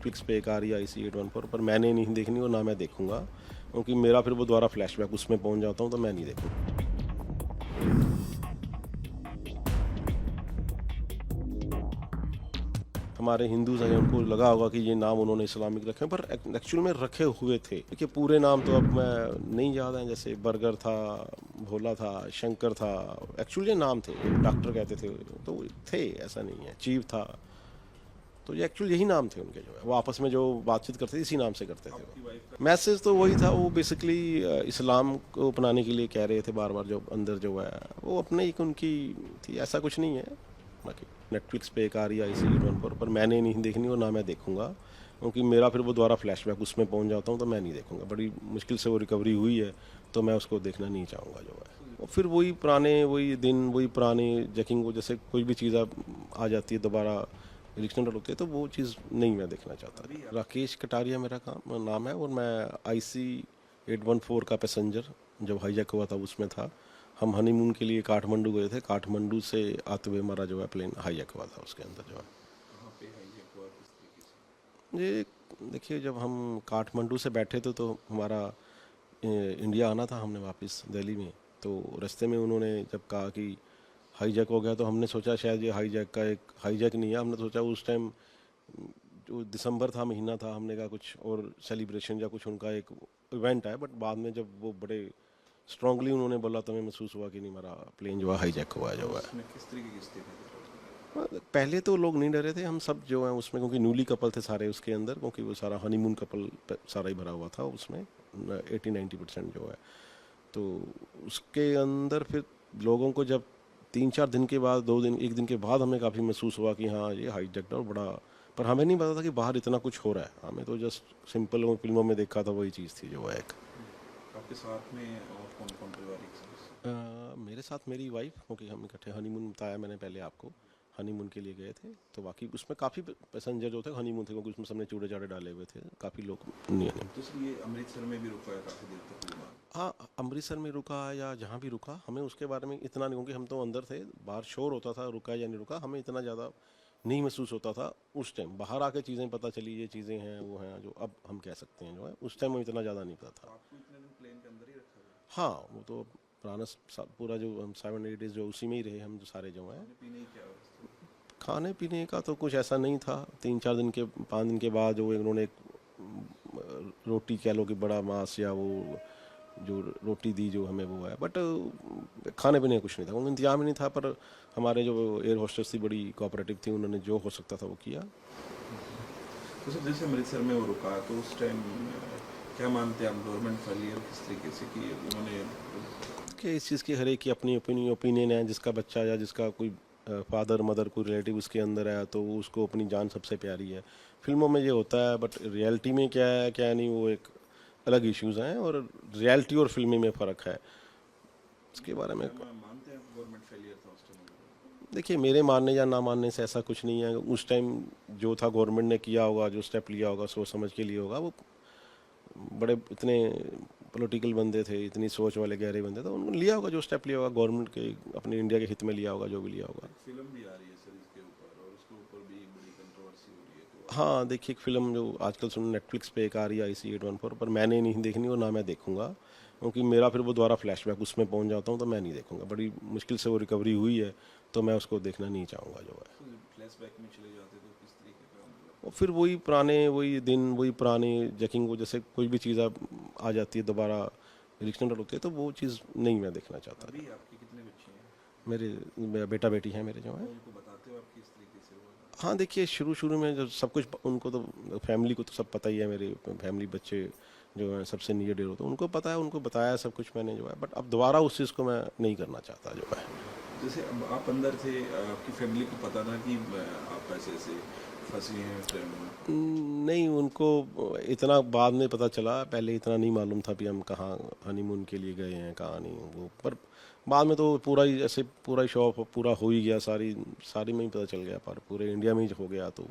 Netflix पे एक आ रही है IC814, पर मैंने नहीं देखनी और ना मैं देखूंगा, क्योंकि मेरा फिर वो दोबारा फ्लैशबैक उसमें पहुंच जाता हूँ, तो मैं नहीं देखूंगा। हमारे हिंदूज हैं, उनको लगा होगा कि ये नाम उन्होंने इस्लामिक रखे हैं, पर एक्चुअल में रखे हुए थे। देखिए पूरे नाम तो अब मैं नहीं याद है, जैसे बर्गर था, भोला था, शंकर था, एक्चुअल ये नाम थे, डॉक्टर कहते थे तो थे, ऐसा नहीं है, चीफ था, तो ये एक्चुअल यही नाम थे उनके, जो है वो आपस में जो बातचीत करते थे इसी नाम से करते थे। वो मैसेज तो वही था, वो बेसिकली इस्लाम को अपनाने के लिए कह रहे थे बार बार, जो अंदर जो है वो अपने एक उनकी थी, ऐसा कुछ नहीं है। बाकी नेटफ्लिक्स पे एक आ रही है IC814, पर मैंने नहीं देखनी और ना मैं देखूंगा, क्योंकि मेरा फिर वो दोबारा फ्लैशबैक उसमें पहुंच जाता हूँ, तो मैं नहीं देखूंगा। बड़ी मुश्किल से वो रिकवरी हुई है, तो मैं उसको देखना नहीं चाहूँगा जो है। और फिर वही पुराने, वही दिन, वही पुराने जैकिंग, वो जैसे कोई भी चीज़ आ जाती है दोबारा रिएक्शनल होते हैं, तो वो चीज़ नहीं मैं देखना चाहता। राकेश कटारिया मेरा नाम है, और मैं IC814 का पैसेंजर जब हाईजैक हुआ था उसमें था। हम हनीमून के लिए काठमांडू गए थे, काठमांडू से आते हुए हमारा जो है प्लेन हाईजैक हुआ था, उसके अंदर जो है ये, देखिए जब हम काठमांडू से बैठे थे तो हमारा इंडिया आना था, हमने वापस दिल्ली में, तो रास्ते में उन्होंने जब कहा कि हाईजैक हो गया, तो हमने सोचा शायद ये हाईजैक का एक हाईजैक नहीं है, हमने सोचा उस टाइम जो दिसंबर था, महीना था, हमने कहा कुछ और सेलिब्रेशन या कुछ उनका एक इवेंट है, बट बाद में जब वो बड़े स्ट्रांगली उन्होंने बोला, तो हमें महसूस हुआ कि नहीं, हमारा प्लेन जो है हाईजैक हुआ है जो है। किस तरीके की स्थिति थी? पहले तो लोग नहीं डरे थे, हम सब जो है उसमें, क्योंकि न्यूली कपल थे सारे उसके अंदर, क्योंकि वो सारा हनीमून कपल सारा ही भरा हुआ था उसमें, 80-90% जो है, तो उसके अंदर फिर लोगों को जब 3-4 दिन के बाद, 2 दिन, 1 दिन के बाद हमें काफ़ी महसूस हुआ कि हाँ ये हाईजैक्ड और बड़ा, पर हमें नहीं पता था कि बाहर इतना कुछ हो रहा है, हमें तो जस्ट सिंपल फिल्मों में देखा था, वही चीज़ थी जो है एक। आपके साथ में और कौन कौन पारिवारिक सदस्य? मेरे साथ मेरी वाइफ, क्योंकि हम इकट्ठे हनीमून, बताया मैंने पहले आपको, हनीमून के लिए गए थे, तो बाकी उसमें काफ़ी पैसेंजर जो थे हनीमून थे, क्योंकि उसमें सबने चूड़े चाड़े डाले हुए थे, काफ़ी लोग नहीं। तो सर ये अमृतसर में भी रुका है काफ़ी देर तक विमान? हाँ, अमृतसर में रुका या जहाँ भी रुका, हमें उसके बारे में इतना नहीं, क्योंकि हम तो अंदर थे, बाहर शोर होता था रुका या नहीं रुका, हमें इतना ज़्यादा नहीं महसूस होता था उस टाइम। बाहर आके चीज़ें पता चली, ये चीज़ें हैं, वो हैं, जो अब हम कह सकते हैं जो है, उस टाइम में इतना ज़्यादा नहीं पता था। आपको इतने दिन प्लेन के अंदर ही रखा गया? हाँ, वो तो पुराना पूरा जो हम 7-8 डेज जो उसी में ही रहे हम, जो सारे जो हैं। खाने पीने की क्या व्यवस्था थी? खाने पीने का तो कुछ ऐसा नहीं था, 3-4 दिन के, 5 दिन के बाद जो उन्होंने एक रोटी कह लो कि बड़ा मांस या वो जो रोटी दी जो हमें, वो है, बट खाने पीने का कुछ नहीं था, उनका इंतजाम ही नहीं था, पर हमारे जो एयर होस्टेस थी बड़ी कोऑपरेटिव थी, उन्होंने जो हो सकता था वो किया। तो सर जैसे अमृतसर में वो रुका तो उस टाइम क्या मानते हैं आप, गवर्नमेंट फेलियर किस तरीके से कि उन्होंने? कि इस चीज़ की हर एक की अपनी ओपिनियन है, जिसका बच्चा या जिसका कोई फादर मदर कोई रिलेटिव उसके अंदर है, तो उसको अपनी जान सबसे प्यारी है। फिल्मों में ये होता है, बट रियलिटी में क्या है क्या नहीं, वो एक अलग इश्यूज़ हैं, और रियलिटी और फिल्मी में फ़र्क है, इसके बारे में। मानते हैं गवर्नमेंट फेलियर था उस टाइम? देखिए मेरे मानने या ना मानने से ऐसा कुछ नहीं है, उस टाइम जो था गवर्नमेंट ने किया होगा, जो स्टेप लिया होगा सोच समझ के लिए होगा, वो बड़े इतने पॉलिटिकल बंदे थे, इतनी सोच वाले गहरे बंदे थे, उन्होंने लिया होगा जो स्टेप लिया होगा, गवर्नमेंट के अपने इंडिया के हित में लिया होगा, जो भी लिया होगा। फिल्म भी आ रही है सर इसके ऊपर, और उसके ऊपर भी बड़ी कंट्रोवर्सी हो रही है, तो हाँ, देखिए एक फ़िल्म जो आजकल सुन नेटफ्लिक्स पे एक आ रही है IC814, पर मैंने नहीं देखनी और ना मैं देखूंगा, क्योंकि मेरा फिर वो दोबारा फ्लैशबैक उसमें पहुंच जाता हूँ, तो मैं नहीं देखूंगा। बड़ी मुश्किल से वो रिकवरी हुई है, तो मैं उसको देखना नहीं चाहूँगा जो है। फ्लैशबैक में चले जाते तो किस तरीके का मतलब? और फिर वही पुराने, वही दिन, वही पुराने जैकिंग, वो जैसे कोई भी चीज़ आ जाती है दोबारा रिएक्शनल होते हैं, तो वो चीज़ नहीं मैं देखना चाहता। अभी आपके कितने बच्चे हैं? मेरे बेटा बेटी हैं मेरे जो हैं। उनको बताते हो आप किस तरीके से हुआ? हाँ, देखिए शुरू में जब सब कुछ उनको तो, फैमिली को तो सब पता ही है, मेरे फैमिली बच्चे जो हैं सबसे नियर डियर होते हैं, उनको पता है, उनको बताया सब कुछ मैंने जो है, बट अब दोबारा उस चीज़ को मैं नहीं करना चाहता जो है। जैसे अब आप अंदर थे, आपकी फैमिली को पता था कि आप ऐसे ऐसे फंसे हैं ट्रेन में? नहीं, उनको इतना बाद में पता चला, पहले इतना नहीं मालूम था कि हम कहाँ हनीमून के लिए गए हैं, कहाँ नहीं, वो पर बाद में तो पूरा ही ऐसे पूरा ही शो पूरा हो ही गया, सारी सारी में ही पता चल गया, पर पूरे इंडिया में ही हो गया। तो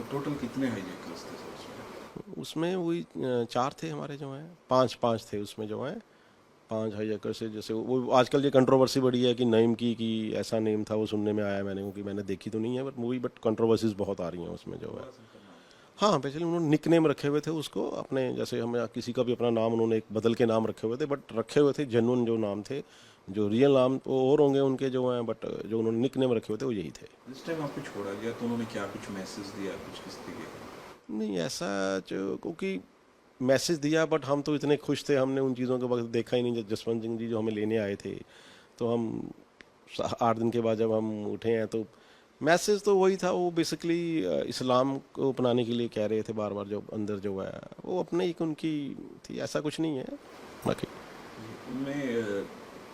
टोटल कितने हाईजैकर्स थे सर उसमें? उसमें वही 4 थे हमारे जो हैं, 5-5 थे उसमें जो हैं, 5 हाईजैकर से। जैसे वो आजकल ये कंट्रोवर्सी बढ़ी है कि नईम की, कि ऐसा नेम था, वो सुनने में आया मैंने, क्योंकि मैंने देखी तो नहीं है बट मूवी, बट कंट्रोवर्सीज बहुत आ रही हैं उसमें जो है। हाँ, बेसिकली उन्होंने निक नेम रखे हुए थे उसको अपने, जैसे हम किसी का भी अपना नाम उन्होंने एक बदल के नाम रखे हुए थे, बट रखे हुए थे जेन्युइन जो नाम थे। जो रियल नाम तो और होंगे उनके जो हैं, बट जो उन्होंने निक नेम रखे हुए थे वो यही थे। जिस टाइम आपको छोड़ा गया तो उन्होंने क्या कुछ मैसेज दिया, कुछ किस तरीके का? नहीं ऐसा जो, क्योंकि मैसेज दिया, बट हम तो इतने खुश थे, हमने उन चीज़ों के वक्त देखा ही नहीं। जब जसवंत सिंह जी जो हमें लेने आए थे, तो हम 8 दिन के बाद जब हम उठे हैं, तो मैसेज तो वही था। वो बेसिकली इस्लाम को अपनाने के लिए कह रहे थे बार बार, जो अंदर जो है वो अपने एक उनकी थी, ऐसा कुछ नहीं है बाकी। उनमें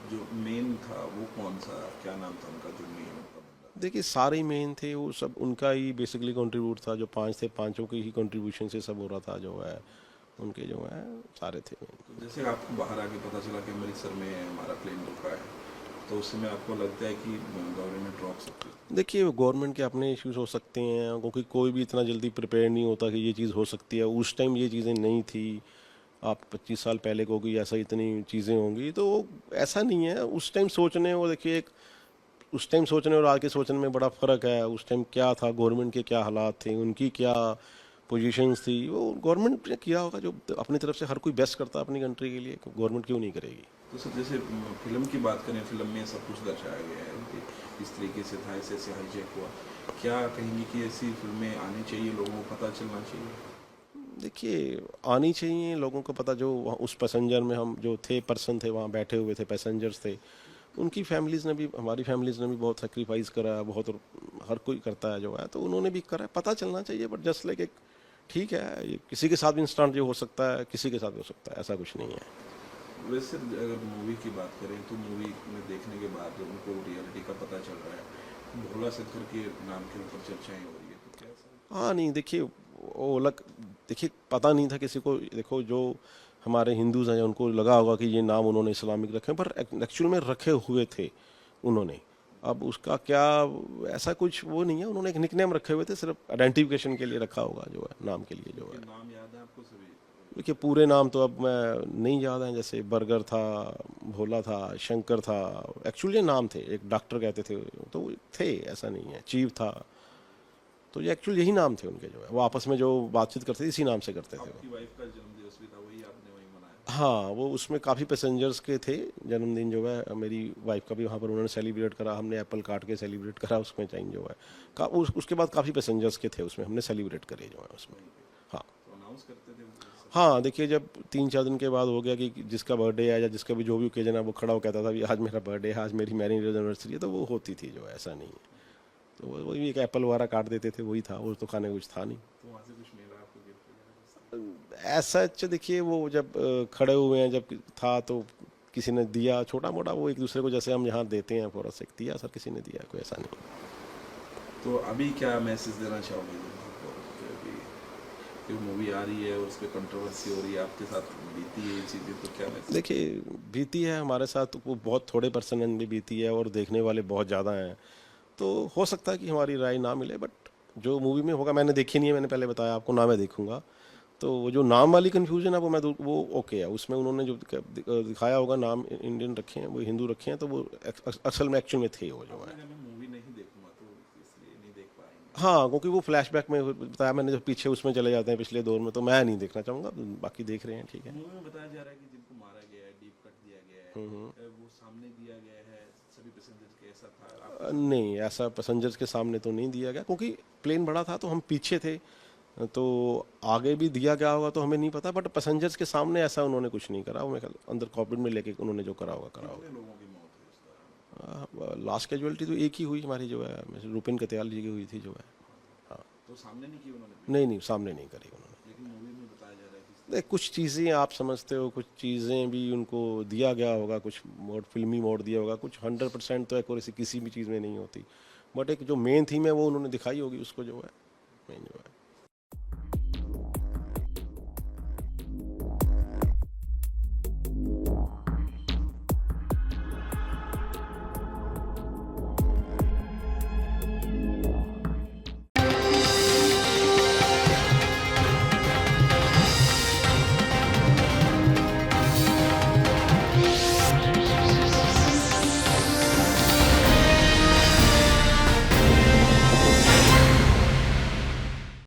जो मेन था वो कौन सा, क्या नाम था उनका जो मेन उनका बंदा? देखिए सारे ही मेन थे, वो सब उनका ही बेसिकली कंट्रीब्यूट था। जो 5 थे, पांचों के ही कंट्रीब्यूशन से सब हो रहा था, जो है उनके जो है सारे थे main। तो जैसे आपको बाहर आके पता चला कि अमृतसर में हमारा प्लेन रुका है, तो उस समय आपको लगता है कि गवर्नमेंट रोक सकती है? देखिए गवर्नमेंट के अपने इश्यूज हो सकते हैं, क्योंकि कोई भी इतना जल्दी प्रिपेयर नहीं होता कि ये चीज़ हो सकती है। उस टाइम ये चीज़ें नहीं थी। आप 25 साल पहले को कि ऐसा इतनी चीज़ें होंगी, तो ऐसा नहीं है। उस टाइम सोचने और देखिए एक, उस टाइम सोचने और आज के सोचने में बड़ा फ़र्क है। उस टाइम क्या था, गवर्नमेंट के क्या हालात थे, उनकी क्या पोजीशंस थी, वो गवर्नमेंट ने किया होगा। जो अपनी तरफ से हर कोई बेस्ट करता है अपनी कंट्री के लिए, गवर्नमेंट क्यों नहीं करेगी। तो सर जैसे फिल्म की बात करें, फिल्म में सब कुछ दर्शाया गया है कि इस तरीके से था, ऐसे ऐसे हाईजैक हुआ। क्या कहेंगे कि ऐसी फिल्में आनी चाहिए, लोगों को पता चलना चाहिए? देखिए आनी चाहिए लोगों को पता। जो उस पैसेंजर में हम जो थे, पर्सन थे वहाँ बैठे हुए थे, पैसेंजर्स थे, उनकी फैमिलीज़ ने भी, हमारी फैमिलीज़ ने भी बहुत सेक्रीफाइस करा है, बहुत। हर कोई करता है जो है, तो उन्होंने भी करा है। पता चलना चाहिए, बट जस्ट लाइक एक, ठीक है, ये किसी के साथ भी इंस्टेंट जो हो सकता है, किसी के साथ भी हो सकता है, ऐसा कुछ नहीं है। वैसे अगर मूवी की बात करें तो मूवी में देखने के बाद जब उनको रियलिटी का पता चल रहा है, भोला शंकर के नाम के ऊपर चर्चाएं हो रही है, तो क्या सर? हाँ नहीं, देखिए वो अलग, देखिए पता नहीं था किसी को। देखो जो हमारे हिंदूज हैं उनको लगा होगा कि ये नाम उन्होंने इस्लामिक रखे हैं, पर एक्चुअल में रखे हुए थे उन्होंने। अब उसका क्या, ऐसा कुछ वो नहीं है। उन्होंने एक निकनेम रखे हुए थे, सिर्फ आइडेंटिफिकेशन के लिए रखा होगा, जो है नाम के लिए जो उनके है। नाम याद है आपको सभी? देखिए पूरे नाम तो अब मैं नहीं याद है, जैसे बर्गर था, भोला था, शंकर था। एक्चुअली नाम थे, एक डॉक्टर कहते थे, तो वो थे, ऐसा नहीं है। चीफ था, तो ये एक्चुअली यही नाम थे उनके, जो है वो आपस में जो बातचीत करते थे इसी नाम से करते थे वो। आपकी वाइफ का जन्मदिवस भी था, वही आपने वही मनाया? हाँ, वो उसमें काफ़ी पैसेंजर्स के थे जन्मदिन, जो है मेरी वाइफ का भी वहाँ पर उन्होंने सेलिब्रेट करा। हमने एप्पल काट के सेलिब्रेट करा उसमें टाइम, जो है उसके बाद काफ़ी पैसेंजर्स के थे उसमें, हमने सेलिब्रेट करे जो है उसमें। हाँ तो अनाउंस करते थे वो सब? हाँ, देखिए जब 3-4 दिन के बाद हो गया कि जिसका बर्थडे है या जिसका भी जो भी ओकेजन है, वो खड़ा हो कहता था भी आज मेरा बर्थडे है, आज मेरी मैरिज एनिवर्सरी है, तो वो होती थी जो है, ऐसा नहीं है। तो वही एक एप्पल वगैरह काट देते थे, वही था। वो तो खाने कुछ था नहीं तो वहाँ से कुछ मिला आपको गिफ्ट वगैरह? ऐसा। अच्छा देखिए वो जब खड़े हुए हैं, जब था तो किसी ने दिया छोटा मोटा, वो एक दूसरे को जैसे हम यहाँ देते हैं फॉर एक दिया सर, किसी ने दिया, कोई ऐसा नहीं। तो अभी क्या मैसेज देना चाहोगे लोगों को कि अभी जो मूवी आ रही है और उस पर कंट्रोवर्सी हो रही है, आपके साथ बीती है ये चीज़ें, तो क्या मैसेज? देखिए बीती है हमारे साथ, वो बहुत थोड़े पर्सन में बीती है और देखने वाले बहुत ज़्यादा हैं, तो हो सकता है कि हमारी राय ना मिले, बट जो मूवी में होगा, मैंने देखी नहीं है, मैंने पहले बताया आपको ना, मैं देखूंगा। तो वो जो नाम वाली कन्फ्यूजन है वो ओके है। उसमें उन्होंने जो दिखाया होगा नाम इंडियन रखे हैं, वो हिंदू रखे हैं, तो वो असल में एक्चुअल में थे वो जो है। मैं मूवी नहीं देखूंगा तो इसलिए नहीं देख पाएंगे? हाँ, क्योंकि वो फ्लैशबैक में बताया मैंने, जो पीछे उसमें चले जाते हैं पिछले दौर में, तो मैं नहीं देखना चाहूँगा। बाकी देख रहे हैं, ठीक है। मूवी में बताया जा रहा है कि जिनको मारा गया है, डीप कट दिया गया है, वो सामने दिया गया है सभी पैसेंजर के, ऐसा था आप? नहीं, ऐसा पैसेंजर्स के सामने तो नहीं दिया गया, क्योंकि प्लेन बड़ा था तो हम पीछे थे, तो आगे भी दिया गया होगा तो हमें नहीं पता, बट पैसेंजर्स के सामने ऐसा उन्होंने कुछ नहीं करा। वो मैं अंदर कॉकपिट में लेके उन्होंने जो करा होगा करा कितने लोगों की मौत हुई उस दौरान? होगा। लास्ट कैजुअलिटी तो एक ही हुई हमारी, जो है रुपिन कत्याल जी की हुई थी, जो है। हाँ, तो सामने नहीं की उन्होंने? नहीं नहीं, सामने नहीं करी उन्होंने। लेकिन मूवी में बताया जा रहा है कि देख कुछ चीज़ें आप समझते हो, कुछ चीज़ें भी उनको दिया गया होगा, कुछ मोड फिल्मी मोड दिया होगा, कुछ 100% तो एक्यूरेसी किसी भी चीज़ में नहीं होती, बट एक जो मेन थीम है वो उन्होंने दिखाई होगी उसको, जो है मेन जो है।